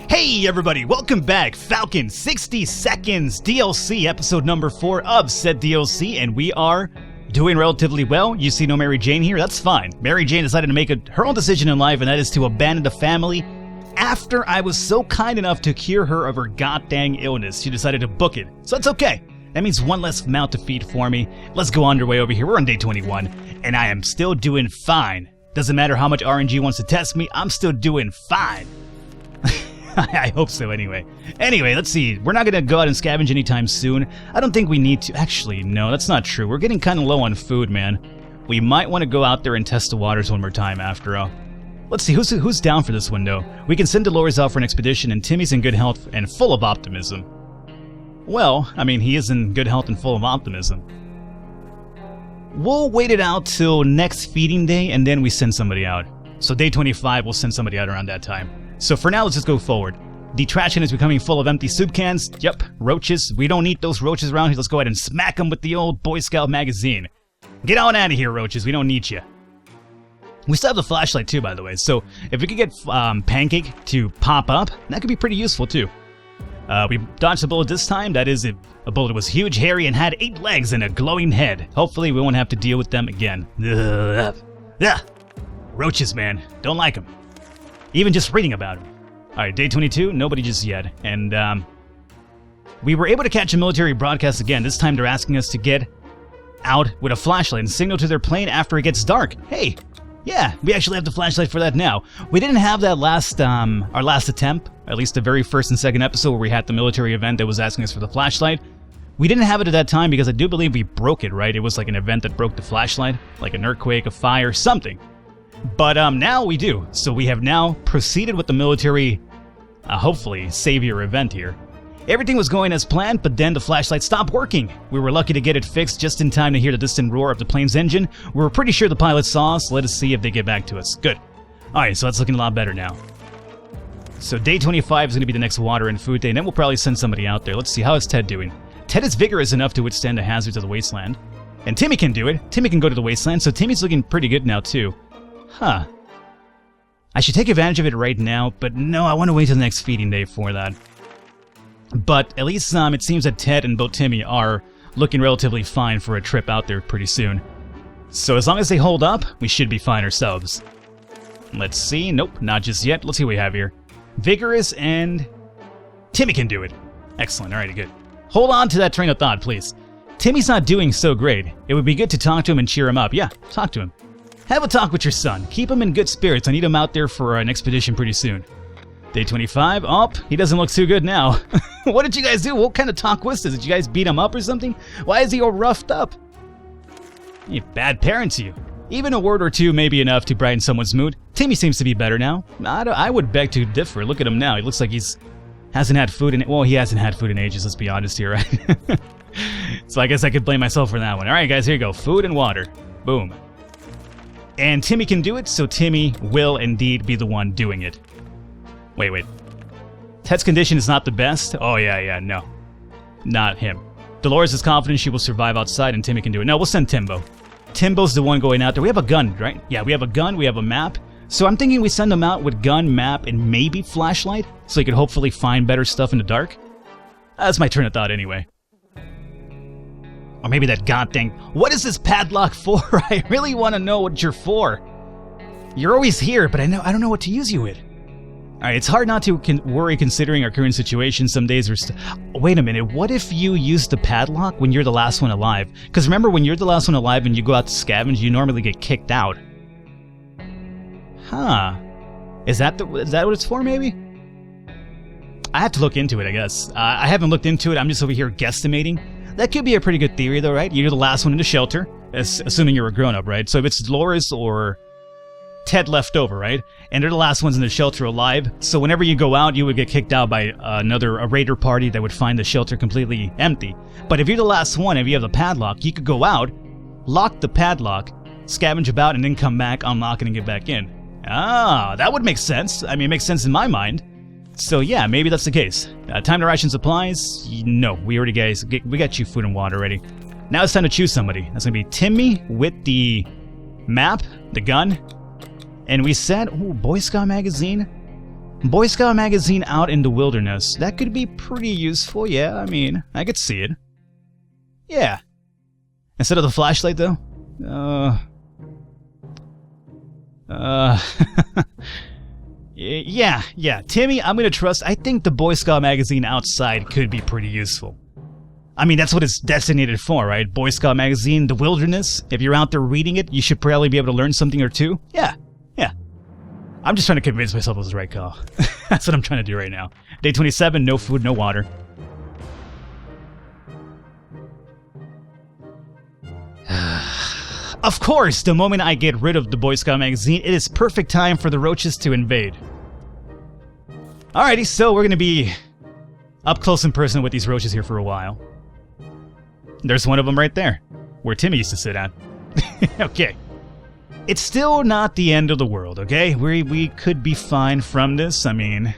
Hey everybody, welcome back. Falcon 60 Seconds DLC, episode number 4 of said DLC, and we are doing relatively well. You see no Mary Jane here? That's fine. Mary Jane decided to make her own decision in life, and that is to abandon the family after I was so kind enough to cure her of her goddamn illness. She decided to book it, so it's okay. That means one less mouth to feed for me. Let's go underway over here. We're on day 21, and I am still doing fine. Doesn't matter how much RNG wants to test me, I'm still doing fine. I hope so anyway. Anyway, let's see. We're not going to go out and scavenge anytime soon. I don't think we need to. Actually, no, that's not true. We're getting kind of low on food, man. We might want to go out there and test the waters one more time after all. Let's see, who's down for this window? We can send Dolores out for an expedition, and Timmy's in good health and full of optimism. Well, I mean, he is in good health and full of optimism. We'll wait it out till next feeding day, and then we send somebody out. So day 25, we'll send somebody out around that time. So for now, let's just go forward. The trash can is becoming full of empty soup cans. Yep, roaches. We don't need those roaches around here. Let's go ahead and smack them with the old Boy Scout magazine. Get on out of here, roaches. We don't need you. We still have the flashlight too, by the way. So if we could get Pancake to pop up, that could be pretty useful too. We dodged a bullet this time. That is, if a bullet was huge, hairy, and had 8 legs and a glowing head. Hopefully we won't have to deal with them again. Ugh. Roaches, man. Don't like them. Even just reading about them. Alright, day 22, nobody just yet. And, we were able to catch a military broadcast again. This time they're asking us to get out with a flashlight and signal to their plane after it gets dark. Hey, yeah, we actually have the flashlight for that now. We didn't have that our last attempt, at least the very first and second episode where we had the military event that was asking us for the flashlight. We didn't have it at that time because I do believe we broke it, right? It was like an event that broke the flashlight, like an earthquake, a fire, something. But now we do. So we have now proceeded with the military, hopefully, savior event here. Everything was going as planned, but then the flashlight stopped working. We were lucky to get it fixed just in time to hear the distant roar of the plane's engine. We were pretty sure the pilots saw us. Let us see if they get back to us. Good. Alright, so that's looking a lot better now. So day 25 is going to be the next water and food day, and then we'll probably send somebody out there. Let's see, how is Ted doing? Ted is vigorous enough to withstand the hazards of the wasteland. And Timmy can do it. Timmy can go to the wasteland, so Timmy's looking pretty good now too. Huh. I should take advantage of it right now, but no, I want to wait till the next feeding day for that. But at least it seems that Ted and both Timmy are looking relatively fine for a trip out there pretty soon. So as long as they hold up, we should be fine ourselves. Let's see. Nope, not just yet. Let's see what we have here. Vigorous and Timmy can do it. Excellent. Alrighty, good. Hold on to that train of thought, please. Timmy's not doing so great. It would be good to talk to him and cheer him up. Yeah, talk to him. Have a talk with your son. Keep him in good spirits. I need him out there for an expedition pretty soon. Day 25. Oh, he doesn't look too good now. What did you guys do? What kind of talk was this? Did you guys beat him up or something? Why is he all roughed up? You bad parents, you. Even a word or two may be enough to brighten someone's mood. Timmy seems to be better now. I would beg to differ. Look at him now. He looks like he hasn't had food in... Well, he hasn't had food in ages, let's be honest here, right? So I guess I could blame myself for that one. Alright, guys, here you go. Food and water. Boom. And Timmy can do it, so Timmy will indeed be the one doing it. Wait. Ted's condition is not the best? Oh, yeah, no. Not him. Dolores is confident she will survive outside, and Timmy can do it. No, we'll send Timbo. Timbo's the one going out there. We have a gun, right? Yeah, we have a gun, we have a map. So I'm thinking we send him out with gun, map, and maybe flashlight, so he could hopefully find better stuff in the dark. That's my turn of thought anyway. Or maybe that goddamn... What is this padlock for? I really want to know what you're for. You're always here, but I don't know what to use you with. Alright, it's hard not to worry considering our current situation. Some days are wait a minute, what if you use the padlock when you're the last one alive? Because remember, when you're the last one alive and you go out to scavenge, you normally get kicked out. Huh. Is that what it's for, maybe? I have to look into it, I guess. I haven't looked into it, I'm just over here guesstimating. That could be a pretty good theory, though, right? You're the last one in the shelter, assuming you're a grown-up, right? So if it's Dolores or Ted left over, right? And they're the last ones in the shelter alive, so whenever you go out, you would get kicked out by a raider party that would find the shelter completely empty. But if you're the last one, if you have the padlock, you could go out, lock the padlock, scavenge about, and then come back, unlock it, and get back in. Ah, that would make sense. I mean, it makes sense in my mind. So yeah, maybe that's the case. Time to ration supplies? No, we got you food and water already. Now it's time to choose somebody. That's gonna be Timmy with the map, the gun, and we said, ooh, Boy Scout magazine. Boy Scout magazine out in the wilderness. That could be pretty useful, yeah, I mean, I could see it. Yeah. Instead of the flashlight, though? Yeah. Timmy, I'm gonna trust. I think the Boy Scout magazine outside could be pretty useful. I mean, that's what it's designated for, right? Boy Scout magazine, the wilderness. If you're out there reading it, you should probably be able to learn something or two. Yeah. I'm just trying to convince myself it was the right call. That's what I'm trying to do right now. Day 27, no food, no water. Of course, the moment I get rid of the Boy Scout magazine, it is perfect time for the roaches to invade. Alrighty, so we're gonna be up close and personal with these roaches here for a while. There's one of them right there, where Timmy used to sit at. Okay. It's still not the end of the world, okay? We could be fine from this. I mean,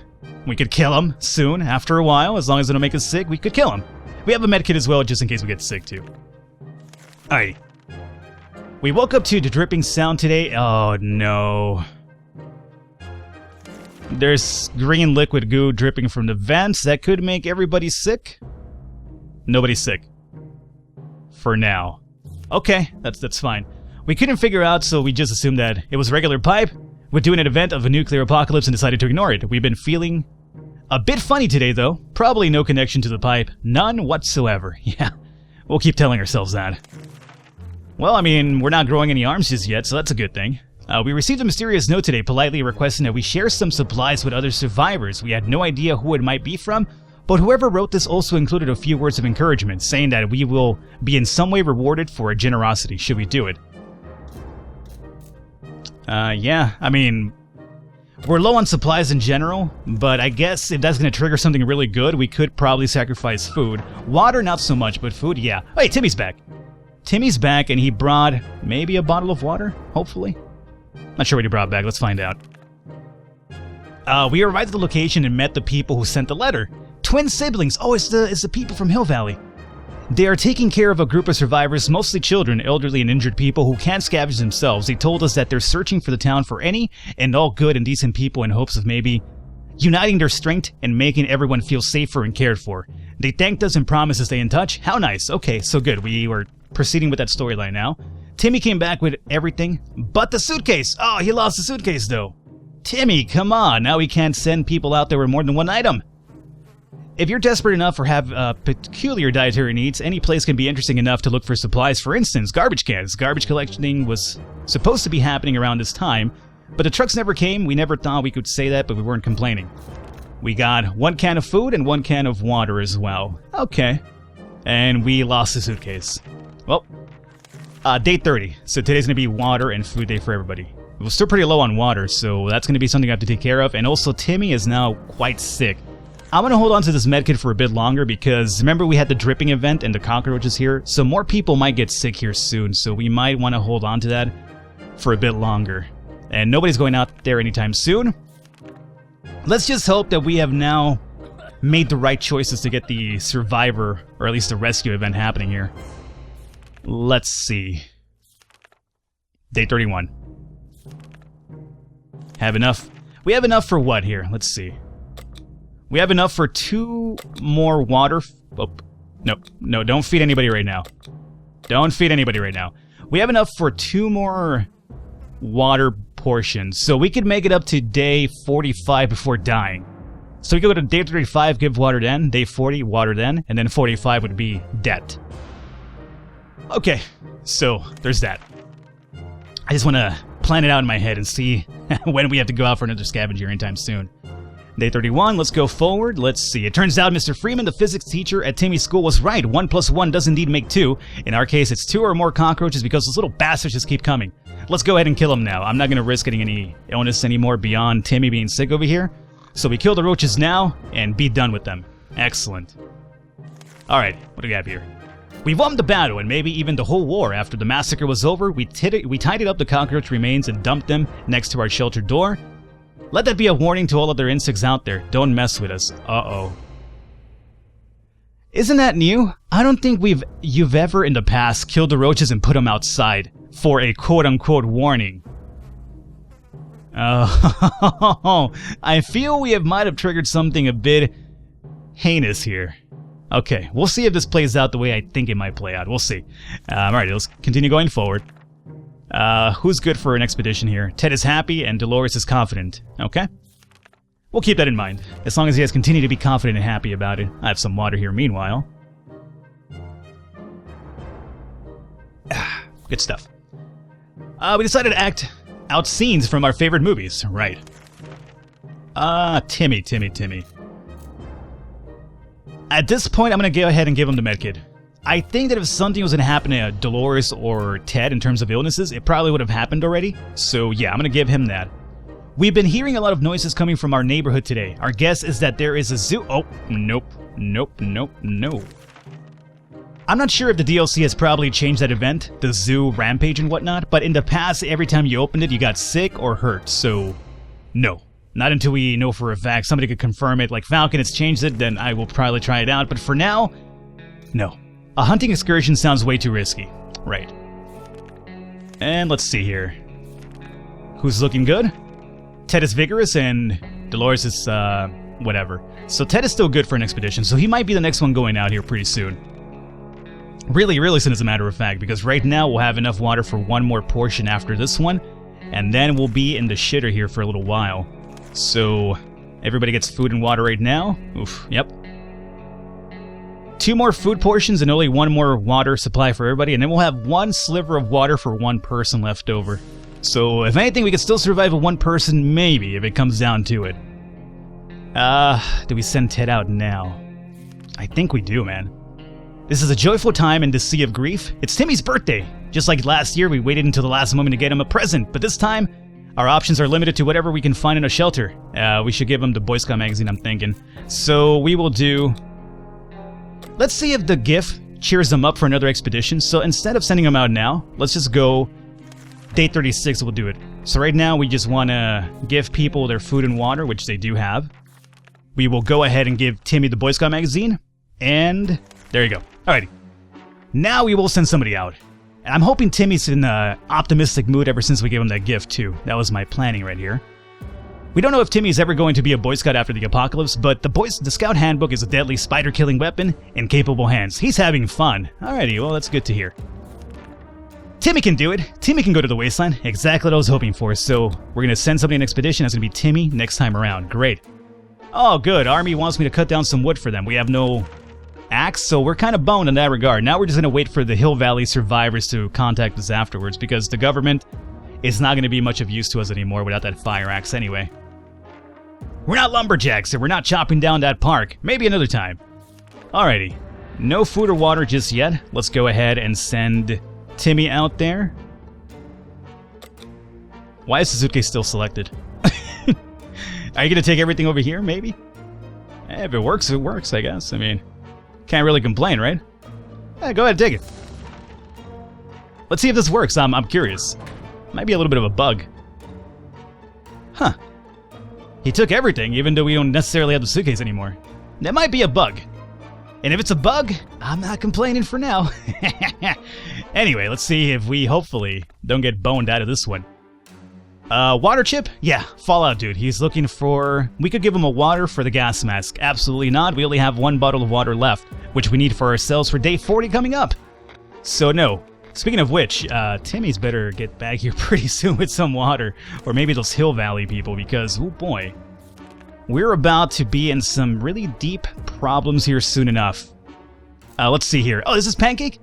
we could kill him soon, after a while. As long as they don't make us sick, we could kill him. We have a medkit as well, just in case we get sick, too. Alright. We woke up to the dripping sound today. Oh, no. There's green liquid goo dripping from the vents. That could make everybody sick. Nobody's sick. For now. Okay, that's fine. We couldn't figure out, so we just assumed that it was regular pipe. We're doing an event of a nuclear apocalypse and decided to ignore it. We've been feeling a bit funny today, though. Probably no connection to the pipe. None whatsoever. Yeah, we'll keep telling ourselves that. Well, I mean, we're not growing any arms just yet, so that's a good thing. We received a mysterious note today politely requesting that we share some supplies with other survivors. We had no idea who it might be from, but whoever wrote this also included a few words of encouragement, saying that we will be in some way rewarded for our generosity should we do it. Yeah, I mean, we're low on supplies in general, but I guess if that's going to trigger something really good, we could probably sacrifice food. Water, not so much, but food, yeah. Hey, Timmy's back. Timmy's back, and he brought maybe a bottle of water, hopefully. Not sure what he brought back, let's find out. We arrived at the location and met the people who sent the letter. Twin siblings, oh, it's the people from Hill Valley. They are taking care of a group of survivors, mostly children, elderly, and injured people who can't scavenge themselves. They told us that they're searching for the town for any and all good and decent people in hopes of maybe uniting their strength and making everyone feel safer and cared for. They thanked us and promised to stay in touch. How nice. Okay, so good. We were proceeding with that storyline now. Timmy came back with everything but the suitcase. Oh, he lost the suitcase, though. Timmy, come on. Now we can't send people out there with more than one item. If you're desperate enough or have peculiar dietary needs, any place can be interesting enough to look for supplies. For instance, garbage cans. Garbage collecting was supposed to be happening around this time, but the trucks never came. We never thought we could say that, but we weren't complaining. We got 1 can of food and 1 can of water as well. Okay. And we lost the suitcase. Well, day 30. So today's going to be water and food day for everybody. We're still pretty low on water, so that's going to be something I have to take care of. And also, Timmy is now quite sick. I'm going to hold on to this medkit for a bit longer because remember we had the dripping event and the cockroaches here, so more people might get sick here soon, so we might want to hold on to that for a bit longer. And nobody's going out there anytime soon. Let's just hope that we have now made the right choices to get the survivor, or at least the rescue event happening here. Let's see. Day 31. Have enough? We have enough for what here? Let's see. We have enough for 2 more water... Oh, no, don't feed anybody right now. Don't feed anybody right now. We have enough for 2 more water portions. So we could make it up to day 45 before dying. So we could go to day 35, give water then, day 40, water then, and then 45 would be debt. Okay, so there's that. I just want to plan it out in my head and see when we have to go out for another scavenger anytime soon. Day 31, let's go forward. Let's see. It turns out Mr. Freeman, the physics teacher at Timmy's school, was right. 1 + 1 does indeed make 2. In our case, it's 2 or more cockroaches because those little bastards just keep coming. Let's go ahead and kill them now. I'm not going to risk getting any illness anymore beyond Timmy being sick over here. So we kill the roaches now and be done with them. Excellent. Alright, what do we have here? We won the battle and maybe even the whole war. After the massacre was over, we tidied up the cockroach remains and dumped them next to our shelter door. Let that be a warning to all other insects out there. Don't mess with us. Uh-oh. Isn't that new? I don't think you've ever in the past killed the roaches and put them outside for a quote-unquote warning. Oh, I feel we might have triggered something a bit heinous here. Okay, we'll see if this plays out the way I think it might play out. We'll see. Alright, let's continue going forward. Who's good for an expedition here? Ted is happy and Dolores is confident. Okay. We'll keep that in mind, as long as he has continued to be confident and happy about it. I have some water here meanwhile. Good stuff. We decided to act out scenes from our favorite movies. Right. Timmy. At this point, I'm going to go ahead and give him the medkit. I think that if something was going to happen to Dolores or Ted in terms of illnesses, it probably would have happened already. So yeah, I'm going to give him that. We've been hearing a lot of noises coming from our neighborhood today. Our guess is that there is a zoo. Oh, nope. I'm not sure if the DLC has probably changed that event, the zoo rampage and whatnot, but in the past, every time you opened it, you got sick or hurt, so no. Not until we know for a fact, somebody could confirm it, like Falcon has changed it, then I will probably try it out, but for now, no. A hunting excursion sounds way too risky. Right. And let's see here. Who's looking good? Ted is vigorous and Dolores is, whatever. So Ted is still good for an expedition, so he might be the next one going out here pretty soon. Really soon as a matter of fact, because right now we'll have enough water for one more portion after this one, and then we'll be in the shitter here for a little while. So, everybody gets food and water right now. Oof, yep. 2 more food portions and only 1 more water supply for everybody, and then we'll have 1 sliver of water for 1 person left over. So, if anything, we could still survive with 1 person, maybe, if it comes down to it. Do we send Ted out now? I think we do, man. This is a joyful time in the sea of grief. It's Timmy's birthday. Just like last year, we waited until the last moment to get him a present, but this time, our options are limited to whatever we can find in a shelter. We should give him the Boy Scout magazine, I'm thinking. So we will do... Let's see if the gift cheers them up for another expedition. So instead of sending them out now, let's just go... Day 36 will do it. So right now, we just want to give people their food and water, which they do have. We will go ahead and give Timmy the Boy Scout magazine. And there you go. Alrighty. Now we will send somebody out. And I'm hoping Timmy's in an optimistic mood ever since we gave him that gift, too. That was my planning right here. We don't know if Timmy's ever going to be a Boy Scout after the apocalypse, but the Scout Handbook is a deadly spider-killing weapon in capable hands. He's having fun. Alrighty, well, that's good to hear. Timmy can do it. Timmy can go to the wasteland. Exactly what I was hoping for. So we're going to send somebody on an expedition. That's going to be Timmy next time around. Great. Oh, good. Army wants me to cut down some wood for them. We have no... axe, so we're kind of boned in that regard. Now we're just going to wait for the Hill Valley survivors to contact us afterwards, because the government is not going to be much of use to us anymore without that fire axe anyway. We're not lumberjacks, and we're not chopping down that park. Maybe another time. Alrighty. No food or water just yet. Let's go ahead and send Timmy out there. Why is the suitcase still selected? Are you going to take everything over here, maybe? If it works, I guess. I mean... Can't really complain, right? Yeah, go ahead, take it. Let's see if this works. I'm curious. Might be a little bit of a bug. Huh. He took everything, even though we don't necessarily have the suitcase anymore. That might be a bug. And if it's a bug, I'm not complaining for now. Anyway, let's see if we hopefully don't get boned out of this one. Water chip? Yeah, Fallout dude. He's looking for... We could give him a water for the gas mask. Absolutely not. We only have 1 bottle of water left, which we need for ourselves for day 40 coming up. So no. Speaking of which, Timmy's better get back here pretty soon with some water. Or maybe those Hill Valley people, because, oh boy. We're about to be in some really deep problems here soon enough. Let's see here. Oh, this is Pancake?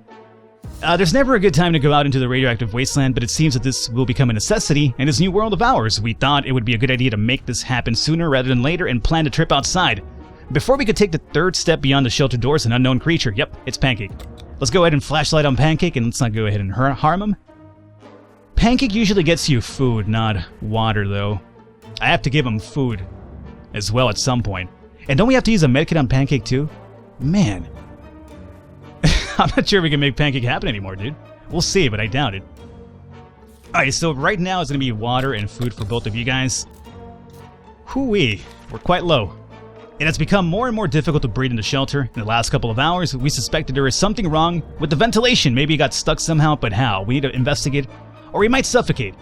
There's never a good time to go out into the radioactive wasteland, but it seems that this will become a necessity in this new world of ours. We thought it would be a good idea to make this happen sooner rather than later and plan a trip outside. Before we could take the 3rd step beyond the shelter doors, an unknown creature. Yep, it's Pancake. Let's go ahead and flashlight on Pancake, and let's not go ahead and harm him. Pancake usually gets you food, not water, though. I have to give him food as well at some point. And don't we have to use a medkit on Pancake, too? Man. I'm not sure if we can make Pancake happen anymore, dude. We'll see, but I doubt it. Alright, so right now it's going to be water and food for both of you guys. Hoo-wee. We're quite low. It has become more and more difficult to breathe in the shelter. In the last couple of hours, we suspected there is something wrong with the ventilation. Maybe it got stuck somehow, but how? We need to investigate, or we might suffocate.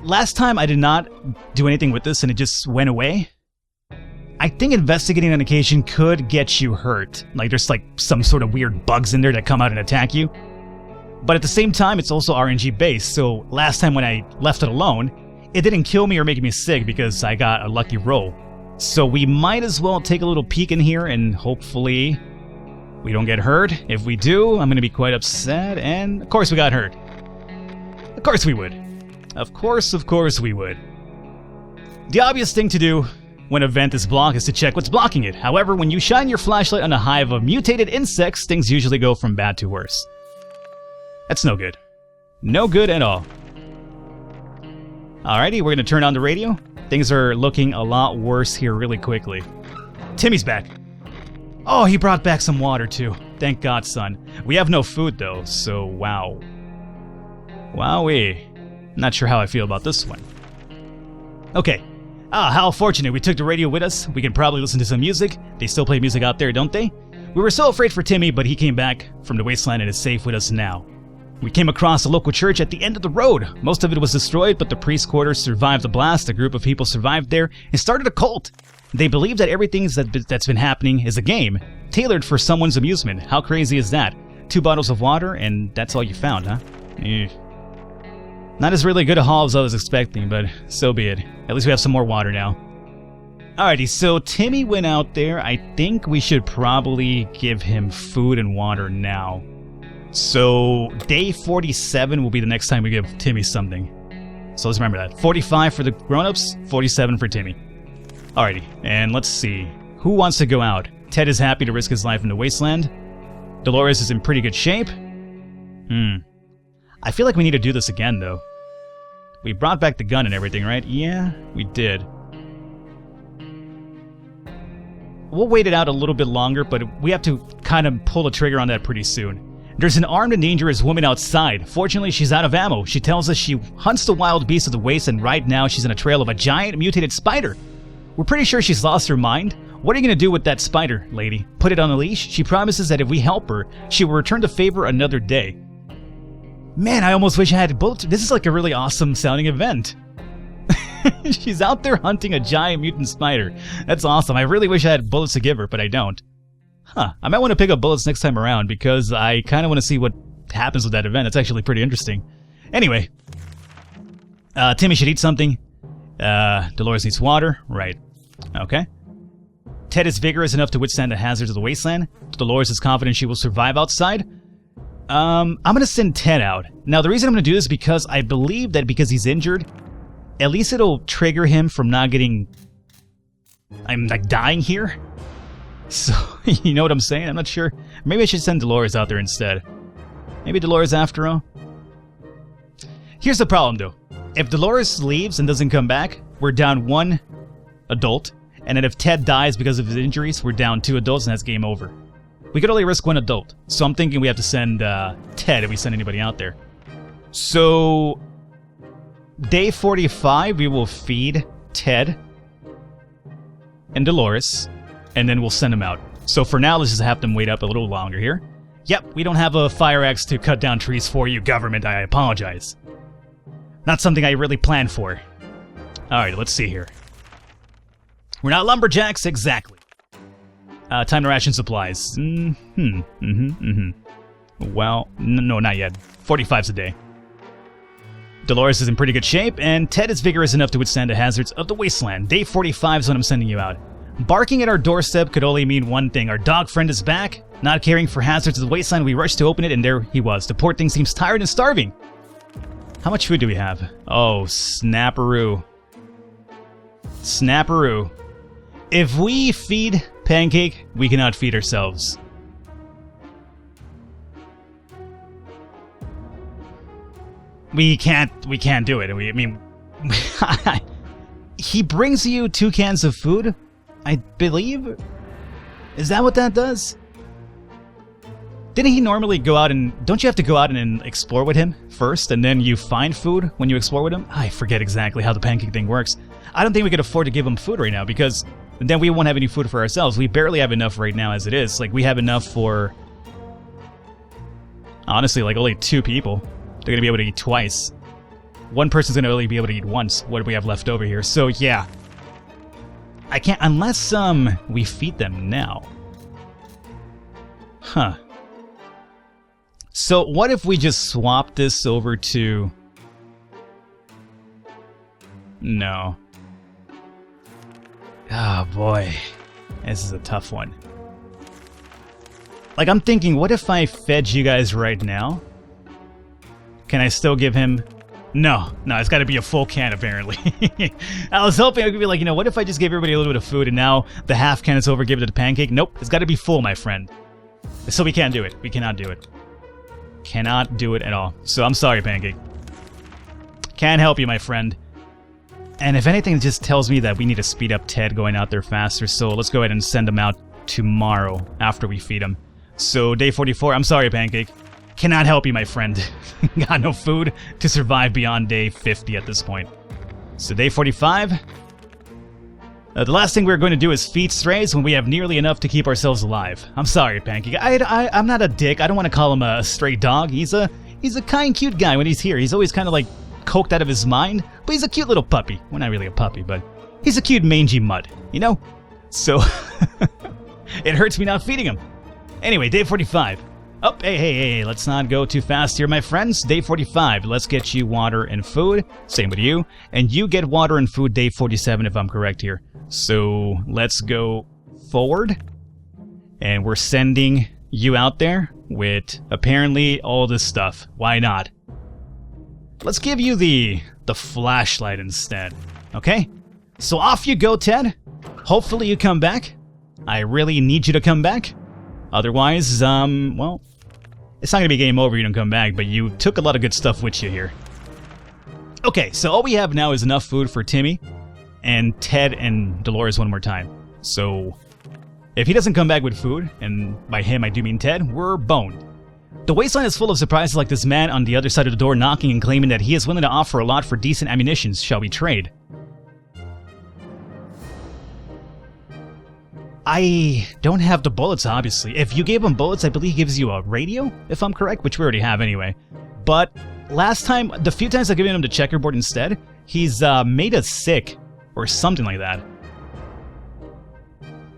last time I did not do anything with this and it just went away. I think investigating on occasion could get you hurt. Like there's like some sort of weird bugs in there that come out and attack you. But at the same time, it's also RNG based, so last time when I left it alone, it didn't kill me or make me sick because I got a lucky roll. So we might as well take a little peek in here and hopefully we don't get hurt. If we do, I'm going to be quite upset, and of course we got hurt. Of course we would. Of course we would. The obvious thing to do when a vent is blocked is to check what's blocking it. However, when you shine your flashlight on a hive of mutated insects, things usually go from bad to worse. That's no good. No good at all. Alrighty, we're gonna turn on the radio. Things are looking a lot worse here really quickly. Timmy's back. Oh, he brought back some water too. Thank God, son. We have no food though, so wow. Wowee. Not sure how I feel about this one. Okay. How fortunate we took the radio with us. We can probably listen to some music. They still play music out there, don't they? We were so afraid for Timmy, but he came back from the wasteland and is safe with us now. We came across a local church at the end of the road. Most of it was destroyed, but the priest's quarters survived the blast. A group of people survived there and started a cult. They believe that everything that's been happening is a game, tailored for someone's amusement. How crazy is that? 2 bottles of water, and that's all you found, huh? Not as really good a haul as I was expecting, but so be it. At least we have some more water now. Alrighty, so Timmy went out there. I think we should probably give him food and water now. So, day 47 will be the next time we give Timmy something. So let's remember that. 45 for the grown-ups, 47 for Timmy. Alrighty, and let's see. Who wants to go out? Ted is happy to risk his life in the wasteland. Dolores is in pretty good shape. I feel like we need to do this again, though. We brought back the gun and everything, right? Yeah, we did. We'll wait it out a little bit longer, but we have to kind of pull the trigger on that pretty soon. There's an armed and dangerous woman outside. Fortunately, she's out of ammo. She tells us she hunts the wild beasts of the waste, and right now she's on a trail of a giant mutated spider. We're pretty sure she's lost her mind. What are you going to do with that spider, lady? Put it on a leash? She promises that if we help her, she will return the favor another day. Man, I almost wish I had bullets. This is like a really awesome sounding event. She's out there hunting a giant mutant spider. That's awesome. I really wish I had bullets to give her, but I don't. Huh, I might want to pick up bullets next time around because I kind of want to see what happens with that event. It's actually pretty interesting. Anyway, Timmy should eat something. Dolores needs water. Right. Okay. Ted is vigorous enough to withstand the hazards of the wasteland. Dolores is confident she will survive outside. I'm going to send Ted out. Now, the reason I'm going to do this is because I believe that because he's injured, at least it'll trigger him from not getting... I'm like dying here. So, you know what I'm saying? I'm not sure. Maybe I should send Dolores out there instead. Maybe Dolores after all. Here's the problem, though. If Dolores leaves and doesn't come back, we're down 1 adult. And then if Ted dies because of his injuries, we're down 2 adults and that's game over. We could only risk 1 adult. So I'm thinking we have to send Ted if we send anybody out there. So, day 45, we will feed Ted and Dolores. And then we'll send them out. So for now, let's just have them wait up a little longer here. Yep, we don't have a fire axe to cut down trees for you, government. I apologize. Not something I really planned for. Alright, let's see here. We're not lumberjacks, exactly. Time to ration supplies. Well, no, not yet. 45's a day. Dolores is in pretty good shape, and Ted is vigorous enough to withstand the hazards of the wasteland. Day 45 is when I'm sending you out. Barking at our doorstep could only mean one thing. Our dog friend is back. Not caring for hazards of the wasteland, we rushed to open it, and there he was. The poor thing seems tired and starving. How much food do we have? Oh, snapperoo. Snapperoo. If we feed Pancake, we cannot feed ourselves. We can't do it. I mean, he brings you 2 cans of food, I believe? Is that what that does? Didn't he normally go out and... Don't you have to go out and explore with him first, and then you find food when you explore with him? I forget exactly how the pancake thing works. I don't think we could afford to give him food right now, because then we won't have any food for ourselves. We barely have enough right now as it is. Like, we have enough for... Honestly, like, only 2 people. They're gonna be able to eat twice. one person's gonna only be able to eat once. What do we have left over here? So yeah, I can't unless we feed them now. Huh. So what if we just swap this over to... No. Oh boy. This is a tough one. Like, I'm thinking, what if I fed you guys right now? Can I still give him... No, it's gotta be a full can, apparently. I was hoping I could be like, you know, what if I just gave everybody a little bit of food and now the half can is over, give it to the pancake? Nope, it's gotta be full, my friend. So we can't do it. We cannot do it. Cannot do it at all. So I'm sorry, pancake. Can't help you, my friend. And if anything, it just tells me that we need to speed up Ted going out there faster, so let's go ahead and send him out tomorrow after we feed him. So, day 44, I'm sorry, Pancake. Cannot help you, my friend. Got no food to survive beyond day 50 at this point. So, day 45. The last thing we're going to do is feed strays when we have nearly enough to keep ourselves alive. I'm sorry, Pancake. I'm not a dick. I don't want to call him a stray dog. He's a kind, cute guy when he's here. He's always kind of like coked out of his mind, but he's a cute little puppy. Well, not really a puppy, but he's a cute mangy mutt, you know? So, it hurts me not feeding him. Anyway, day 45. Oh, hey, let's not go too fast here, my friends. Day 45, let's get you water and food. Same with you. And you get water and food day 47, if I'm correct here. So, let's go forward. And we're sending you out there with, apparently, all this stuff. Why not? Let's give you the flashlight instead, okay? So off you go, Ted. Hopefully you come back. I really need you to come back. Otherwise, well, it's not gonna be game over if you don't come back, but you took a lot of good stuff with you here. Okay, so all we have now is enough food for Timmy and Ted and Dolores one more time. So if he doesn't come back with food, and by him I do mean Ted, we're boned. The wasteland is full of surprises like this man on the other side of the door knocking and claiming that he is willing to offer a lot for decent ammunition. Shall we trade? I don't have the bullets, obviously. If you gave him bullets, I believe he gives you a radio, if I'm correct, which we already have anyway. But last time, the few times I've given him the checkerboard instead, he's made us sick, or something like that.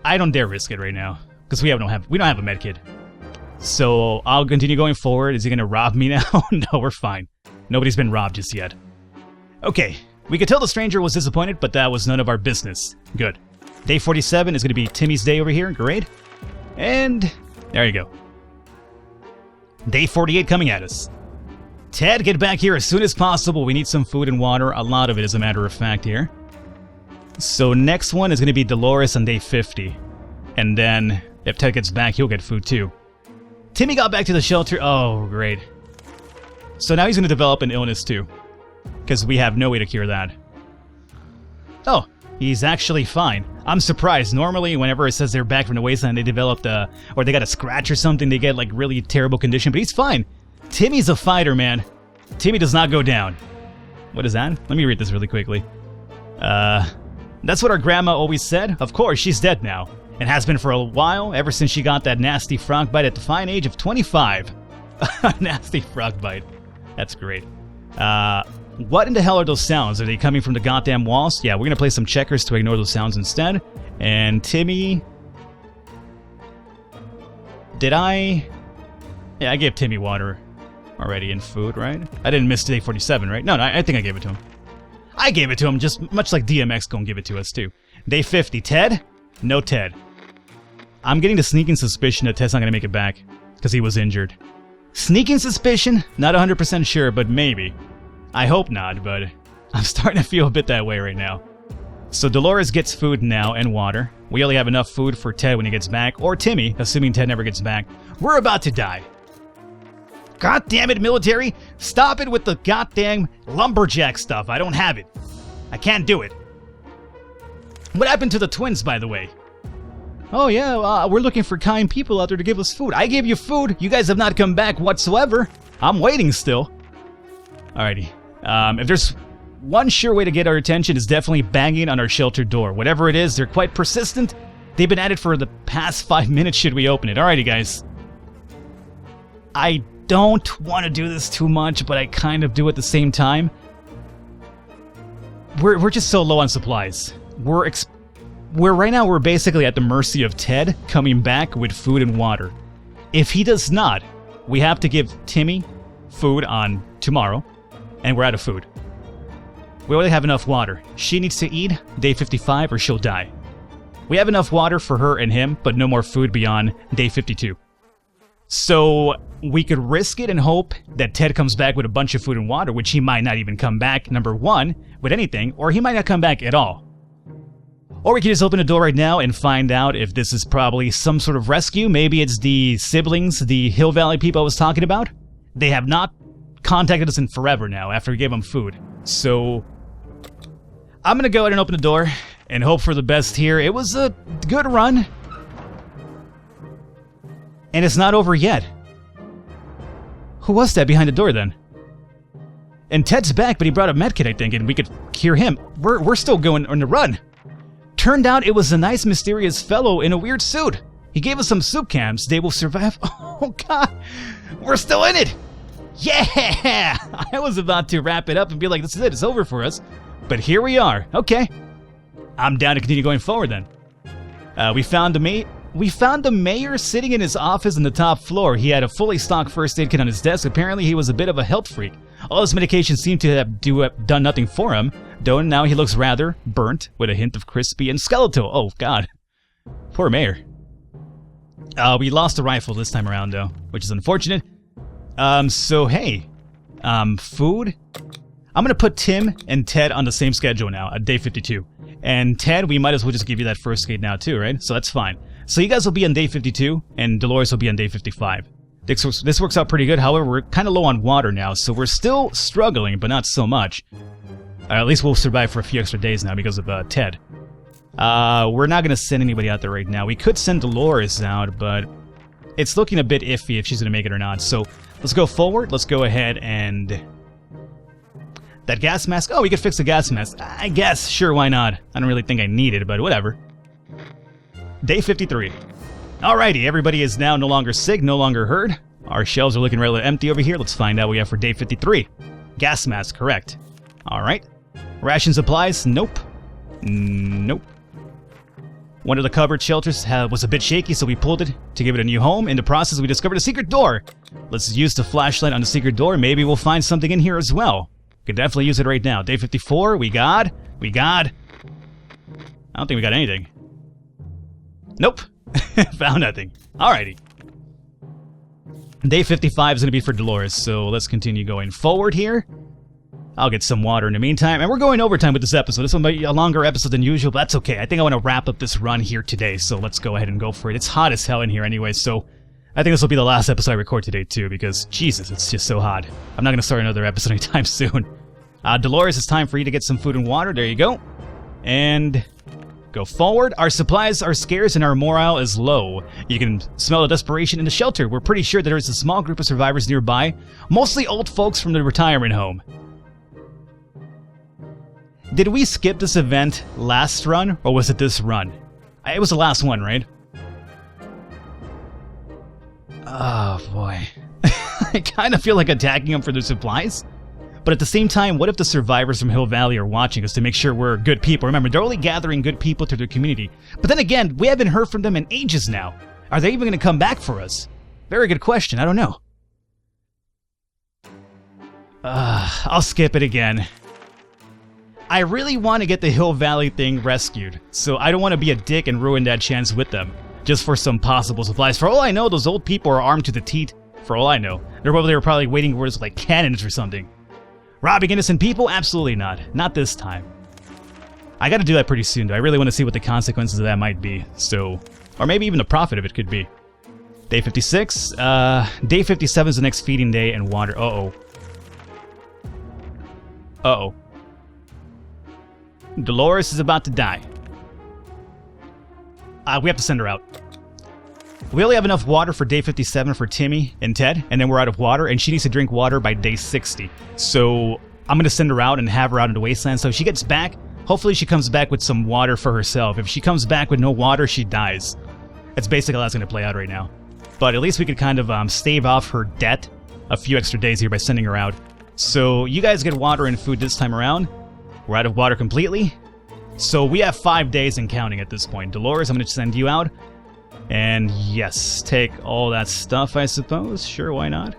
I don't dare risk it right now, because we don't have a medkit. So I'll continue going forward. Is he gonna rob me now? No, we're fine. Nobody's been robbed just yet. Okay, we could tell the stranger was disappointed, but that was none of our business. Good. Day 47 is gonna be Timmy's day over here. Great. And there you go. Day 48 coming at us. Ted, get back here as soon as possible. We need some food and water. A lot of it, as a matter of fact, here. So next one is gonna be Dolores on day 50. And then, if Ted gets back, he'll get food too. Timmy got back to the shelter. Oh, great. So now he's going to develop an illness too. Because we have no way to cure that. Oh, he's actually fine. I'm surprised. Normally, whenever it says they're back from the wasteland, they developed or they got a scratch or something, they get like really terrible condition. But he's fine. Timmy's a fighter, man. Timmy does not go down. What is that? Let me read this really quickly. That's what our grandma always said. Of course, she's dead now. And has been for a while, ever since she got that nasty frog bite at the fine age of 25. Nasty frog bite. That's great. What in the hell are those sounds? Are they coming from the goddamn walls? Yeah, we're gonna play some checkers to ignore those sounds instead. And Timmy... Yeah, I gave Timmy water already and food, right? I didn't miss day 47, right? No, I think I gave it to him. I gave it to him, just much like DMX gonna give it to us, too. Day 50. Ted? No Ted. I'm getting the sneaking suspicion that Ted's not going to make it back, because he was injured. Sneaking suspicion? Not 100% sure, but maybe. I hope not, but I'm starting to feel a bit that way right now. So Dolores gets food now and water. We only have enough food for Ted when he gets back, or Timmy, assuming Ted never gets back. We're about to die. God damn it, military! Stop it with the goddamn lumberjack stuff. I don't have it. I can't do it. What happened to the twins, by the way? Oh yeah, we're looking for kind people out there to give us food. I gave you food. You guys have not come back whatsoever. I'm waiting still. Alrighty. If there's one sure way to get our attention, is definitely banging on our shelter door. Whatever it is, they're quite persistent. They've been at it for the past 5 minutes should we open it. Alrighty, guys. I don't want to do this too much, but I kind of do at the same time. we're just so low on supplies. We're right now we're basically at the mercy of Ted coming back with food and water. If he does not, we have to give Timmy food on tomorrow, and we're out of food. We only have enough water. She needs to eat day 55 or she'll die. We have enough water for her and him, but no more food beyond day 52. So we could risk it and hope that Ted comes back with a bunch of food and water, which he might not even come back, number one, with anything, or he might not come back at all. Or we can just open the door right now and find out if this is probably some sort of rescue. Maybe it's the siblings, the Hill Valley people I was talking about. They have not contacted us in forever now after we gave them food. So I'm going to go ahead and open the door and hope for the best here. It was a good run. And it's not over yet. Who was that behind the door then? And Ted's back, but he brought a medkit, I think, and we could cure him. We're still going on the run. Turned out it was a nice mysterious fellow in a weird suit. He gave us some soup cans. They will survive. Oh god, we're still in it. Yeah! I was about to wrap it up and be like, this is it, it's over for us. But here we are. Okay. I'm down to continue going forward then. We found the mayor sitting in his office on the top floor. He had a fully stocked first aid kit on his desk. Apparently he was a bit of a health freak. All his medication seemed to have done nothing for him, though now he looks rather burnt with a hint of crispy and skeletal. Oh god. Poor mayor. We lost the rifle this time around though, which is unfortunate. So hey, food. I'm gonna put Tim and Ted on the same schedule now at day 52. And Ted, we might as well just give you that first aid now too, right? So that's fine. So you guys will be on day 52, and Dolores will be on day 55. This works out pretty good. However, we're kind of low on water now, so we're still struggling, but not so much. At least we'll survive for a few extra days now because of Ted. We're not gonna send anybody out there right now. We could send Dolores out, but it's looking a bit iffy if she's gonna make it or not. So let's go forward. Let's go ahead and that gas mask. Oh, we could fix the gas mask. I guess. Sure, why not? I don't really think I need it, but whatever. Day 53. Alrighty, everybody is now no longer sick, no longer hurt. Our shelves are looking rather empty over here. Let's find out what we have for day 53. Gas mask, correct. Alright. Ration supplies? Nope. Nope. One of the cupboard shelters was a bit shaky, so we pulled it to give it a new home. In the process, we discovered a secret door. Let's use the flashlight on the secret door. Maybe we'll find something in here as well. Could definitely use it right now. Day 54, we got... I don't think we got anything. Nope. Found nothing. Alrighty. Day 55 is going to be for Dolores, so let's continue going forward here. I'll get some water in the meantime, and we're going overtime with this episode. This will be a longer episode than usual, but that's okay. I think I want to wrap up this run here today, so let's go ahead and go for it. It's hot as hell in here anyway, so I think this will be the last episode I record today too, because Jesus, it's just so hot. I'm not going to start another episode anytime soon. Dolores, it's time for you to get some food and water. There you go. And go forward. Our supplies are scarce and our morale is low. You can smell the desperation in the shelter. We're pretty sure there is a small group of survivors nearby, mostly old folks from the retirement home. Did we skip this event last run, or was it this run? It was the last one, right? Oh boy. I kind of feel like attacking them for their supplies. But at the same time, what if the survivors from Hill Valley are watching us to make sure we're good people? Remember, they're only gathering good people to their community. But then again, we haven't heard from them in ages now. Are they even going to come back for us? Very good question. I don't know. I'll skip it again. I really want to get the Hill Valley thing rescued, so I don't want to be a dick and ruin that chance with them, just for some possible supplies. For all I know, those old people are armed to the teeth. For all I know. They were probably waiting for us like cannons or something. Robbing innocent people? Absolutely not. Not this time. I gotta do that pretty soon, though. I really want to see what the consequences of that might be, so... Or maybe even the profit of it could be. Day 56. Day 57 is the next feeding day and water. Uh-oh. Uh-oh. Dolores is about to die. We have to send her out. We only have enough water for day 57 for Timmy and Ted, and then we're out of water, and she needs to drink water by day 60. So I'm going to send her out and have her out in the wasteland. So if she gets back, hopefully she comes back with some water for herself. If she comes back with no water, she dies. That's basically how that's going to play out right now. But at least we could kind of stave off her debt a few extra days here by sending her out. So you guys get water and food this time around. We're out of water completely. So we have 5 days and counting at this point. Dolores, I'm going to send you out. And yes, take all that stuff, I suppose. Sure, why not?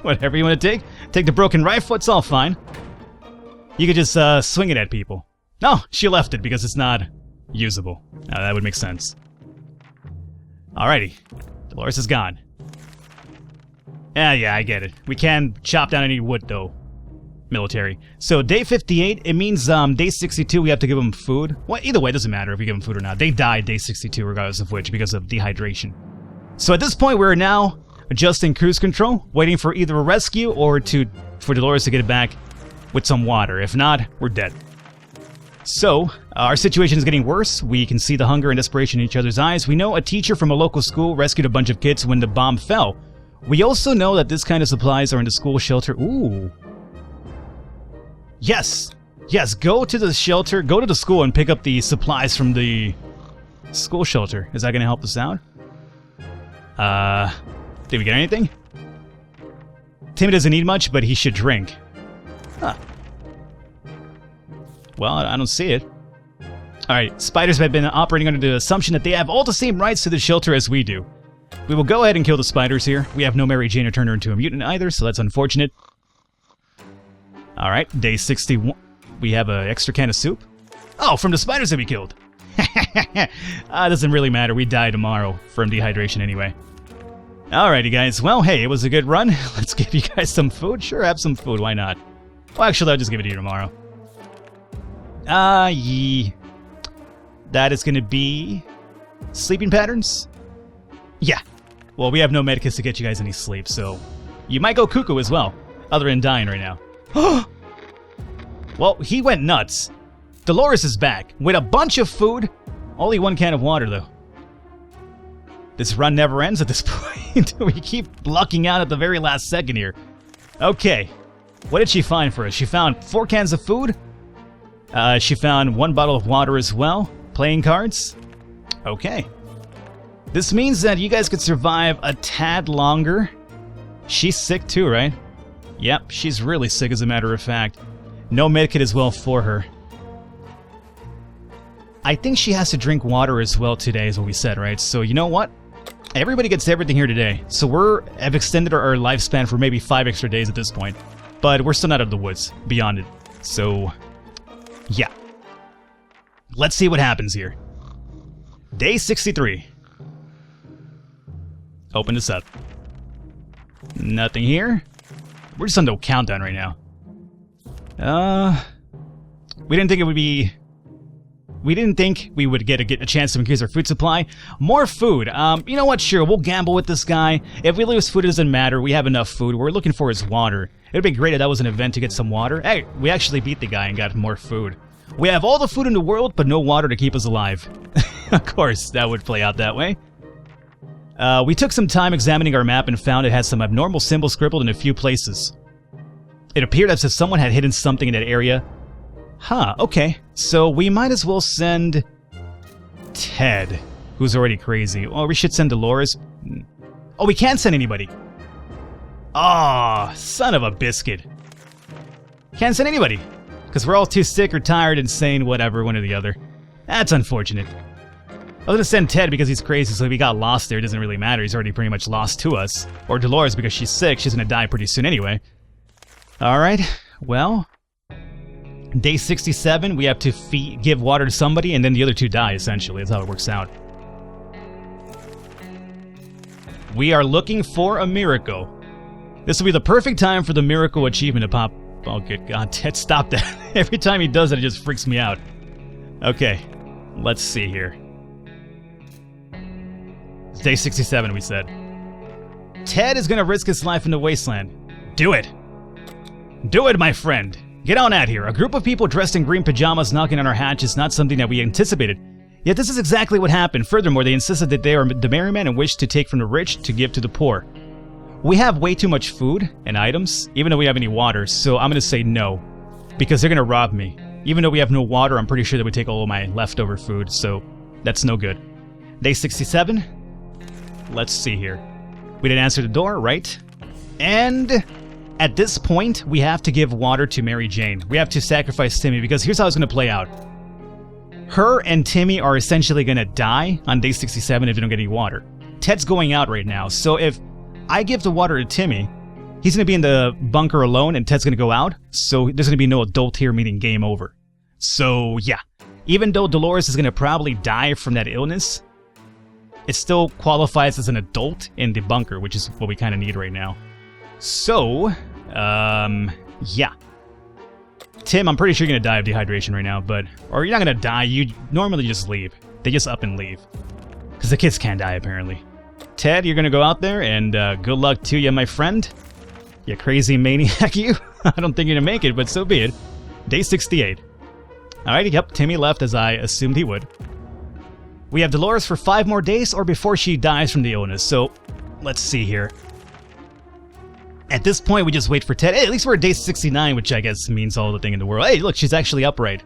Whatever you want to take. Take the broken rifle, it's all fine. You could just swing it at people. No, she left it because it's not usable. That would make sense. Alrighty. Dolores is gone. Yeah, I get it. We can chop down any wood, though. Military. So, day 58, it means day 62 we have to give them food. Well, either way, it doesn't matter if we give them food or not. They died day 62 regardless of which because of dehydration. So at this point, we're now adjusting cruise control, waiting for either a rescue or for Dolores to get it back with some water. If not, we're dead. So, our situation is getting worse. We can see the hunger and desperation in each other's eyes. We know a teacher from a local school rescued a bunch of kids when the bomb fell. We also know that this kind of supplies are in the school shelter. Ooh. Yes, go to the shelter, go to the school and pick up the supplies from the school shelter. Is that going to help us out? Did we get anything? Timmy doesn't need much, but he should drink. Huh. Well, I don't see it. Alright, spiders have been operating under the assumption that they have all the same rights to the shelter as we do. We will go ahead and kill the spiders here. We have no Mary Jane to turn her into a mutant either, so that's unfortunate. Alright, day 61. We have an extra can of soup. Oh, from the spiders that we killed. Doesn't really matter. We die tomorrow from dehydration anyway. Alrighty, guys. Well, hey, it was a good run. Let's give you guys some food. Sure, have some food. Why not? Well, actually, I'll just give it to you tomorrow. That is going to be sleeping patterns? Yeah. Well, we have no medikits to get you guys any sleep, so you might go cuckoo as well, other than dying right now. Well, he went nuts. Dolores is back with a bunch of food. Only one can of water, though. This run never ends at this point. We keep lucking out at the very last second here. Okay. What did she find for us? She found 4 cans of food. She found 1 bottle of water as well. Playing cards. Okay. This means that you guys could survive a tad longer. She's sick too, right? Yep, she's really sick as a matter of fact. No medkit as well for her. I think she has to drink water as well today is what we said, right? So you know what? Everybody gets everything here today. So have extended our lifespan for maybe 5 extra days at this point. But we're still not out of the woods beyond it. So, yeah. Let's see what happens here. Day 63. Open this up. Nothing here. We're just on the countdown right now. We didn't think it would be... We didn't think we would get a chance to increase our food supply. More food. You know what? Sure, we'll gamble with this guy. If we lose food, it doesn't matter. We have enough food. What we're looking for is water. It would be great if that was an event to get some water. Hey, we actually beat the guy and got more food. We have all the food in the world, but no water to keep us alive. Of course, that would play out that way. We took some time examining our map and found it had some abnormal symbols scribbled in a few places. It appeared as if someone had hidden something in that area. Huh, okay. So we might as well send Ted, who's already crazy. Well, we should send Dolores. Oh, we can't send anybody. Ah, oh, son of a biscuit. Can't send anybody. Because we're all too sick or tired, insane, whatever, one or the other. That's unfortunate. I was gonna send Ted because he's crazy, so if he got lost there, it doesn't really matter. He's already pretty much lost to us. Or Dolores because she's sick. She's gonna die pretty soon anyway. Alright, well... Day 67, we have to give water to somebody, and then the other 2 die, essentially. That's how it works out. We are looking for a miracle. This will be the perfect time for the miracle achievement to pop... Oh, good God, Ted, stop that. Every time he does it, it just freaks me out. Okay, let's see here. It's day 67, we said. Ted is gonna risk his life in the wasteland. Do it! Do it, my friend! Get on out here. A group of people dressed in green pajamas knocking on our hatch is not something that we anticipated. Yet this is exactly what happened. Furthermore, they insisted that they are the merrymen and wished to take from the rich to give to the poor. We have way too much food and items, even though we have any water, so I'm going to say no. Because they're going to rob me. Even though we have no water, I'm pretty sure they would take all of my leftover food, so that's no good. Day 67. Let's see here. We didn't answer the door, right? And... At this point, we have to give water to Mary Jane. We have to sacrifice Timmy, because here's how it's going to play out. Her and Timmy are essentially going to die on day 67 if they don't get any water. Ted's going out right now, so if I give the water to Timmy, he's going to be in the bunker alone, and Ted's going to go out, so there's going to be no adult here, meaning game over. So, yeah. Even though Dolores is going to probably die from that illness, it still qualifies as an adult in the bunker, which is what we kind of need right now. So, yeah. Tim, I'm pretty sure you're going to die of dehydration right now, but... Or you're not going to die, you normally just leave. They just up and leave. Because the kids can't die, apparently. Ted, you're going to go out there, and good luck to you, my friend. You crazy maniac, you. I don't think you're going to make it, but so be it. Day 68. Alright, yep, Timmy left as I assumed he would. We have Dolores for 5 more days, or before she dies from the illness, so... Let's see here. At this point, we just wait for Ted. Hey, at least we're at day 69, which I guess means all the thing in the world. Hey, look, she's actually upright.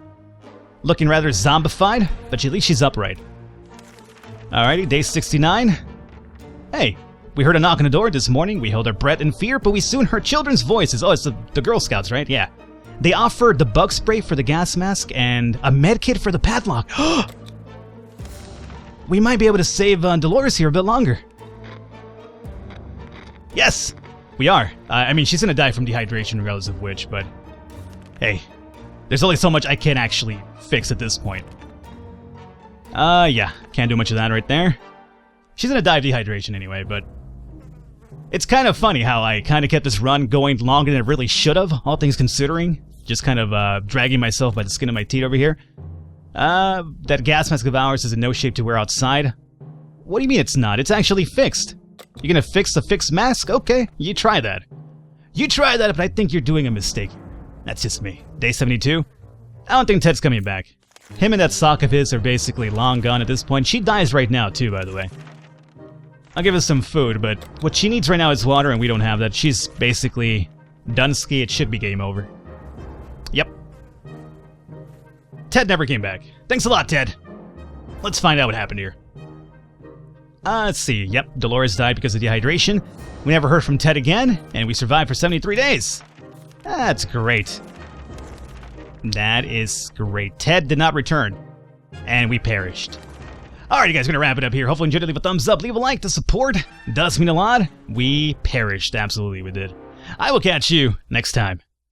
Looking rather zombified, but at least she's upright. Alrighty, day 69. Hey, we heard a knock on the door this morning. We held our breath in fear, but we soon heard children's voices. Oh, it's the Girl Scouts, right? Yeah. They offered the bug spray for the gas mask and a med kit for the padlock. We might be able to save Dolores here a bit longer. Yes! We are. I mean, she's gonna die from dehydration regardless of which, but... Hey, there's only so much I can actually fix at this point. Yeah, can't do much of that right there. She's gonna die of dehydration anyway, but... It's kind of funny how I kind of kept this run going longer than it really should have, all things considering. Just kind of dragging myself by the skin of my teeth over here. That gas mask of ours is in no shape to wear outside. What do you mean it's not? It's actually fixed. You're gonna fix the fixed mask? Okay, you try that. You try that, but I think you're doing a mistake. That's just me. Day 72? I don't think Ted's coming back. Him and that sock of his are basically long gone at this point. She dies right now, too, by the way. I'll give her some food, but what she needs right now is water, and we don't have that. She's basically done ski. It should be game over. Yep. Ted never came back. Thanks a lot, Ted. Let's find out what happened here. Let's see. Yep, Dolores died because of dehydration. We never heard from Ted again, and we survived for 73 days. That's great. That is great. Ted did not return, and we perished. Alright, you guys, gonna wrap it up here. Hopefully you enjoyed it. Leave a thumbs up, leave a like. The support does mean a lot. We perished. Absolutely, we did. I will catch you next time.